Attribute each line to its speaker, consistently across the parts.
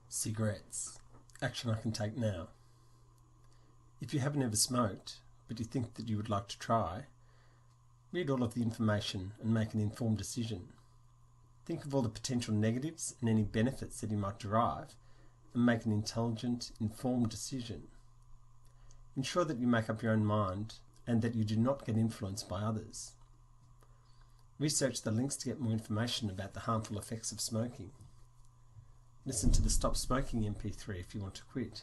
Speaker 1: Cigarettes. Action I can take now. If you haven't ever smoked, but you think that you would like to try, read all of the information and make an informed decision. Think of all the potential negatives and any benefits that you might derive, and make an intelligent, informed decision. Ensure that you make up your own mind and that you do not get influenced by others. Research the links to get more information about the harmful effects of smoking. Listen to the Stop Smoking MP3 if you want to quit.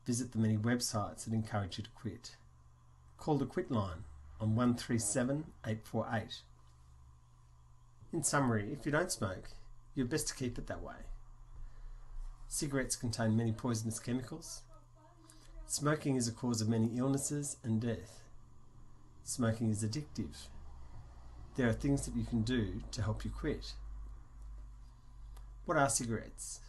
Speaker 1: Visit the many websites that encourage you to quit. Call the Quit line on 137 848. In summary, if you don't smoke, you're best to keep it that way. Cigarettes contain many poisonous chemicals. Smoking is a cause of many illnesses and death. Smoking is addictive. There are things that you can do to help you quit. What are cigarettes?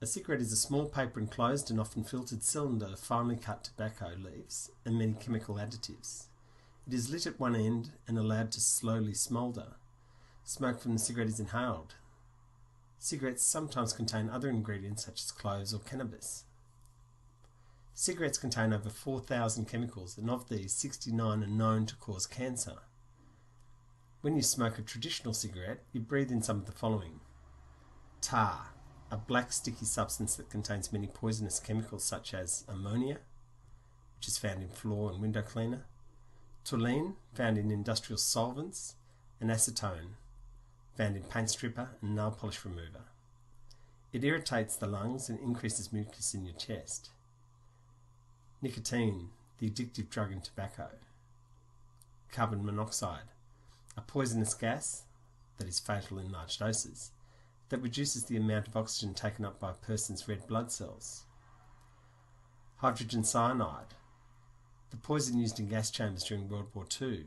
Speaker 1: A cigarette is a small paper enclosed and often filtered cylinder of finely cut tobacco leaves and many chemical additives. It is lit at one end and allowed to slowly smoulder. Smoke from the cigarette is inhaled. Cigarettes sometimes contain other ingredients such as cloves or cannabis. Cigarettes contain over 4,000 chemicals, and of these, 69 are known to cause cancer. When you smoke a traditional cigarette, you breathe in some of the following. Tar, a black sticky substance that contains many poisonous chemicals such as ammonia, which is found in floor and window cleaner, toluene, found in industrial solvents, and acetone, found in paint stripper and nail polish remover. It irritates the lungs and increases mucus in your chest. Nicotine, the addictive drug in tobacco. Carbon monoxide, a poisonous gas that is fatal in large doses, that reduces the amount of oxygen taken up by a person's red blood cells. Hydrogen cyanide, the poison used in gas chambers during World War II.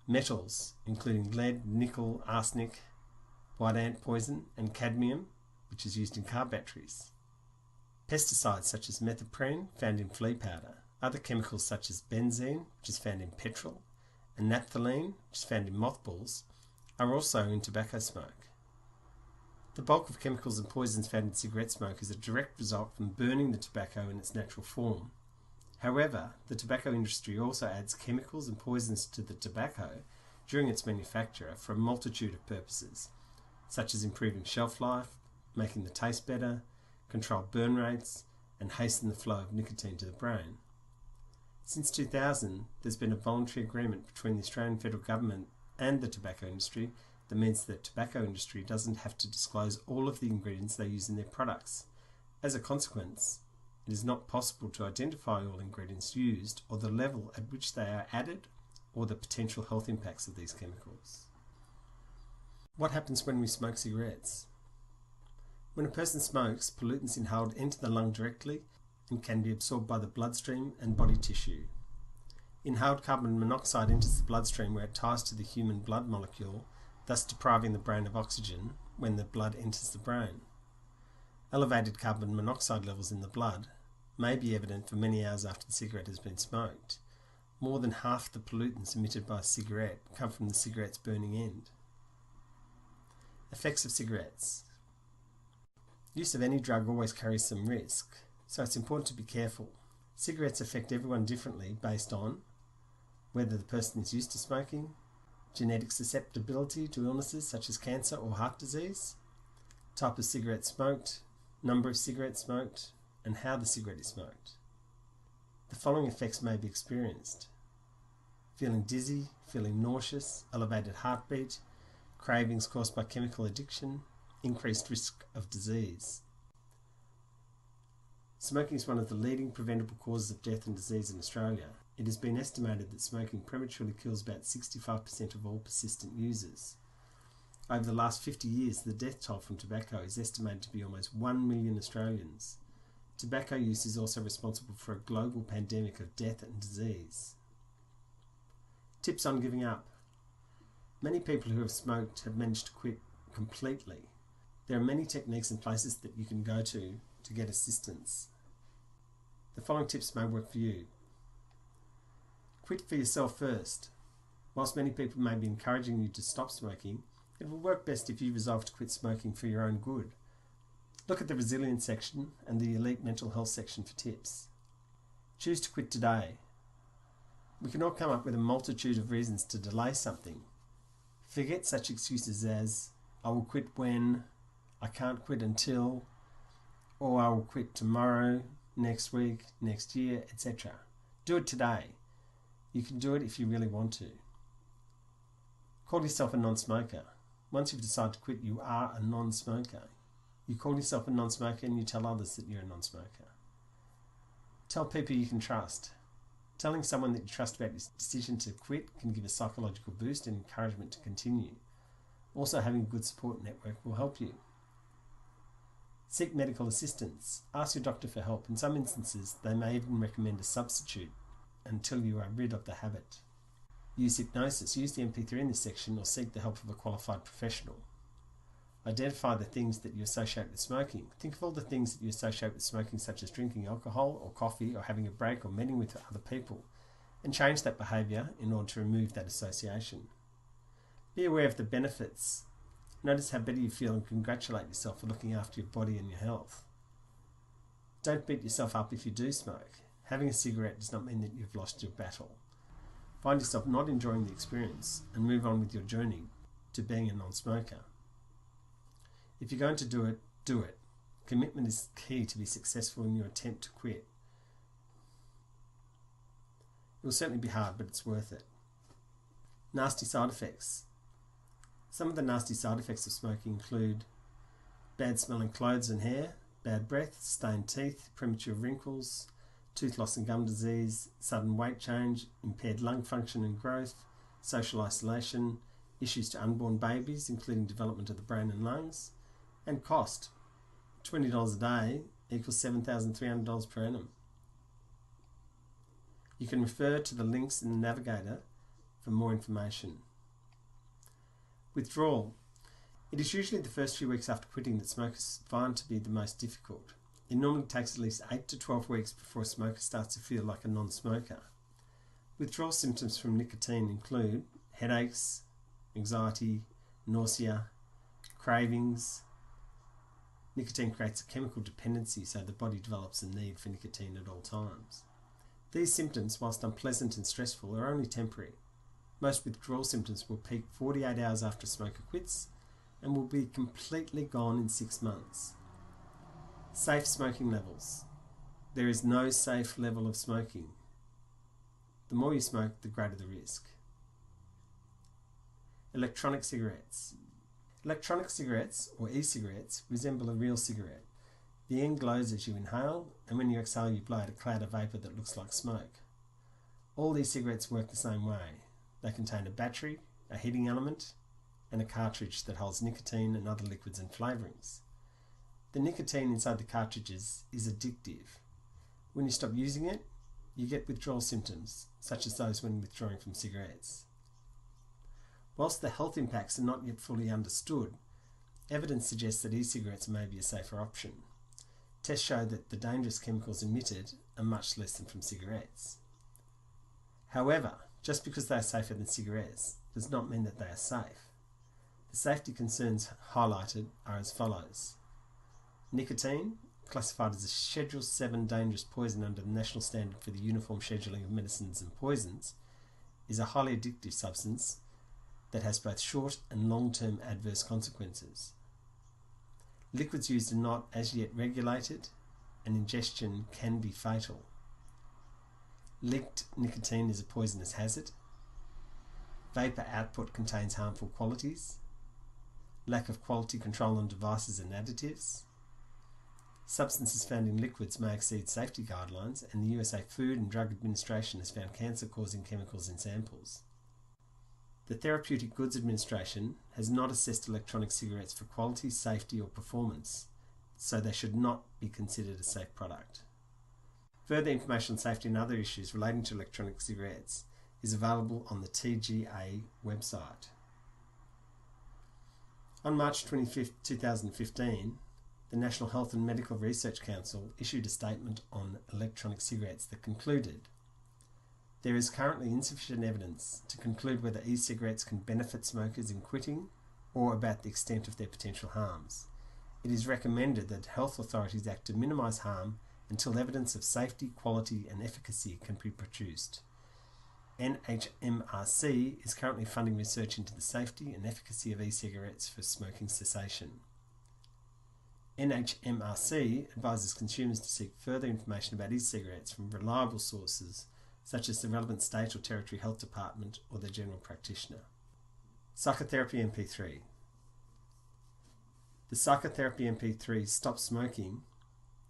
Speaker 1: Metals, including lead, nickel, arsenic, white ant poison, and cadmium, which is used in car batteries. Pesticides such as methoprene, found in flea powder. Other chemicals such as benzene, which is found in petrol, and naphthalene, which is found in mothballs, are also in tobacco smoke. The bulk of chemicals and poisons found in cigarette smoke is a direct result from burning the tobacco in its natural form. However, the tobacco industry also adds chemicals and poisons to the tobacco during its manufacture for a multitude of purposes, such as improving shelf life, making the taste better, control burn rates, and hasten the flow of nicotine to the brain. Since 2000, there's been a voluntary agreement between the Australian Federal Government and the tobacco industry that means that the tobacco industry doesn't have to disclose all of the ingredients they use in their products. As a consequence, it is not possible to identify all ingredients used or the level at which they are added or the potential health impacts of these chemicals. What happens when we smoke cigarettes? When a person smokes, pollutants inhaled enter the lung directly and can be absorbed by the bloodstream and body tissue. Inhaled carbon monoxide enters the bloodstream where it ties to the human blood molecule, thus depriving the brain of oxygen when the blood enters the brain. Elevated carbon monoxide levels in the blood may be evident for many hours after the cigarette has been smoked. More than half the pollutants emitted by a cigarette come from the cigarette's burning end. Effects of cigarettes. Use of any drug always carries some risk, so it's important to be careful. Cigarettes affect everyone differently based on whether the person is used to smoking, genetic susceptibility to illnesses such as cancer or heart disease, type of cigarette smoked, number of cigarettes smoked, and how the cigarette is smoked. The following effects may be experienced: feeling dizzy, feeling nauseous, elevated heartbeat, cravings caused by chemical addiction, increased risk of disease. Smoking is one of the leading preventable causes of death and disease in Australia. It has been estimated that smoking prematurely kills about 65% of all persistent users. Over the last 50 years, the death toll from tobacco is estimated to be almost 1 million Australians. Tobacco use is also responsible for a global pandemic of death and disease. Tips on giving up. Many people who have smoked have managed to quit completely. There are many techniques and places that you can go to get assistance. The following tips may work for you. Quit for yourself first. Whilst many people may be encouraging you to stop smoking, it will work best if you resolve to quit smoking for your own good. Look at the resilience section and the elite mental health section for tips. Choose to quit today. We can all come up with a multitude of reasons to delay something. Forget such excuses as, I will quit when, I can't quit until, or I will quit tomorrow, next week, next year, etc. Do it today. You can do it if you really want to. Call yourself a non-smoker. Once you've decided to quit, you are a non-smoker. You call yourself a non-smoker and you tell others that you're a non-smoker. Tell people you can trust. Telling someone that you trust about your decision to quit can give a psychological boost and encouragement to continue. Also, having a good support network will help you. Seek medical assistance. Ask your doctor for help. In some instances, they may even recommend a substitute until you are rid of the habit. Use hypnosis. Use the MP3 in this section or seek the help of a qualified professional. Identify the things that you associate with smoking. Think of all the things that you associate with smoking, such as drinking alcohol or coffee or having a break or meeting with other people, and change that behaviour in order to remove that association. Be aware of the benefits. Notice how better you feel and congratulate yourself for looking after your body and your health. Don't beat yourself up if you do smoke. Having a cigarette does not mean that you've lost your battle. Find yourself not enjoying the experience and move on with your journey to being a non-smoker. If you're going to do it, do it. Commitment is key to be successful in your attempt to quit. It will certainly be hard, but it's worth it. Nasty side effects. Some of the nasty side effects of smoking include bad smelling clothes and hair, bad breath, stained teeth, premature wrinkles, tooth loss and gum disease, sudden weight change, impaired lung function and growth, social isolation, issues to unborn babies, including development of the brain and lungs, and cost. $20 a day equals $7,300 per annum. You can refer to the links in the navigator for more information. Withdrawal. It is usually the first few weeks after quitting that smokers find to be the most difficult. It normally takes at least 8 to 12 weeks before a smoker starts to feel like a non-smoker. Withdrawal symptoms from nicotine include headaches, anxiety, nausea, cravings. Nicotine creates a chemical dependency, so the body develops a need for nicotine at all times. These symptoms, whilst unpleasant and stressful, are only temporary. Most withdrawal symptoms will peak 48 hours after a smoker quits and will be completely gone in 6 months. Safe smoking levels. There is no safe level of smoking. The more you smoke, the greater the risk. Electronic cigarettes. Electronic cigarettes, or e-cigarettes, resemble a real cigarette. The end glows as you inhale, and when you exhale you blow out a cloud of vapour that looks like smoke. All these cigarettes work the same way. They contain a battery, a heating element, and a cartridge that holds nicotine and other liquids and flavourings. The nicotine inside the cartridges is addictive. When you stop using it, you get withdrawal symptoms, such as those when withdrawing from cigarettes. Whilst the health impacts are not yet fully understood, evidence suggests that e-cigarettes may be a safer option. Tests show that the dangerous chemicals emitted are much less than from cigarettes. However, just because they are safer than cigarettes does not mean that they are safe. The safety concerns highlighted are as follows. Nicotine, classified as a Schedule 7 dangerous poison under the National Standard for the Uniform Scheduling of Medicines and Poisons, is a highly addictive substance that has both short and long-term adverse consequences. Liquids used are not as yet regulated, and ingestion can be fatal. Leaked nicotine is a poisonous hazard. Vapour output contains harmful qualities. Lack of quality control on devices and additives. Substances found in liquids may exceed safety guidelines, and the USA Food and Drug Administration has found cancer-causing chemicals in samples. The Therapeutic Goods Administration has not assessed electronic cigarettes for quality, safety or performance, so they should not be considered a safe product. Further information on safety and other issues relating to electronic cigarettes is available on the TGA website. On March 25, 2015, the National Health and Medical Research Council issued a statement on electronic cigarettes that concluded, there is currently insufficient evidence to conclude whether e-cigarettes can benefit smokers in quitting or about the extent of their potential harms. It is recommended that health authorities act to minimise harm until evidence of safety, quality and efficacy can be produced. NHMRC is currently funding research into the safety and efficacy of e-cigarettes for smoking cessation. NHMRC advises consumers to seek further information about e-cigarettes from reliable sources such as the relevant state or territory health department or their general practitioner. Psychotherapy MP3. The Psychotherapy MP3 Stop Smoking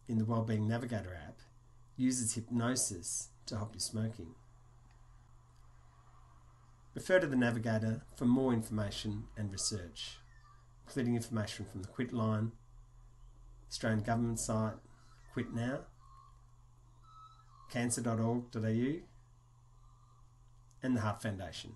Speaker 1: in the Wellbeing Navigator app uses hypnosis to help you smoking. Refer to the Navigator for more information and research, including information from the Quit line, Australian Government site, Quit Now, cancer.org.au and the Heart Foundation.